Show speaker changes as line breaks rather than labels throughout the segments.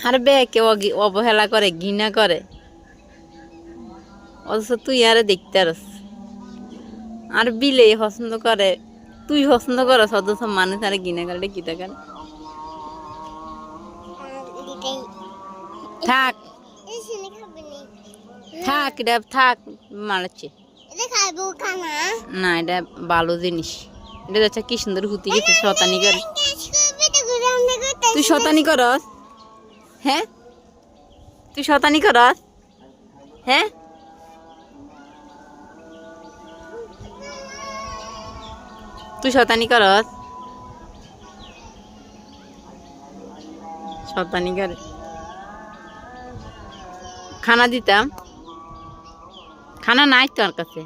আর বে কেউ অবহেলা করে ঘৃণা করে, অথচ তুই আরে দেখতে আরস। আর বিলে পছন্দ করে, তুই পছন্দ করস, অথচ মানুষ আরে ঘৃণা করে, কি করে? থাক থাক, এটা থাক, মারাচ্ছে না, এটা ভালো জিনিস। এটা যাচ্ছে কি সুন্দর হুতি গেছে, শতানি করে। তুই শতানি করস? হ্যাঁ, তুই শতানি করস? হ্যাঁ, তুই শতানি করস? শতানি করে। খানা দিতাম, খানা নাই তো আর কাছে,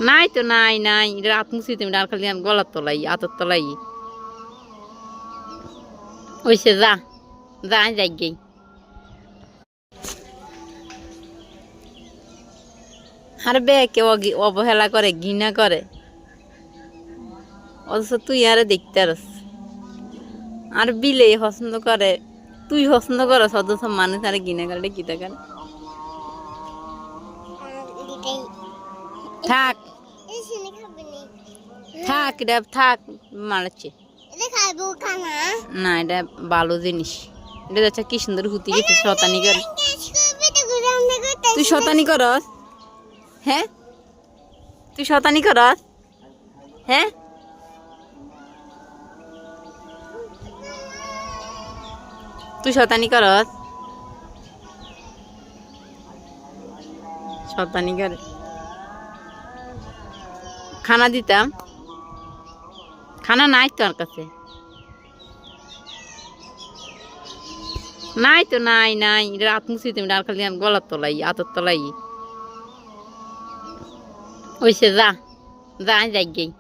নাই তো, নাই নাই, রাত মুছিতে আর খালি গলার তলাই, আতর তলাই। ওইসে যা যা, যাই গেই। আর বে কেউ অবহেলা করে ঘৃণা করে, অথচ তুই আরে দেখতে আরস। আর বিলে পছন্দ করে, তুই পছন্দ করস, অথচ মানুষ আরে ঘৃণা করে, কি করে? থাক থাক, এটা থাক, মারাচ্ছে না, এটা ভালো জিনিস। এটা যাচ্ছে কি সুন্দর হুতি গেছে, শতানি করে। তুই শতানি করস? হ্যাঁ, তুই শতানি করস? হ্যাঁ, তুই শতানি করস? শতানি করে। খানা দিতাম, খানা নাই তো আর কাছে, নাই তো, নাই নাই, রাত মুছিতে আর খালি গলার তলাই, আতর তলাই। ওইসে যা যা, যাই গেই।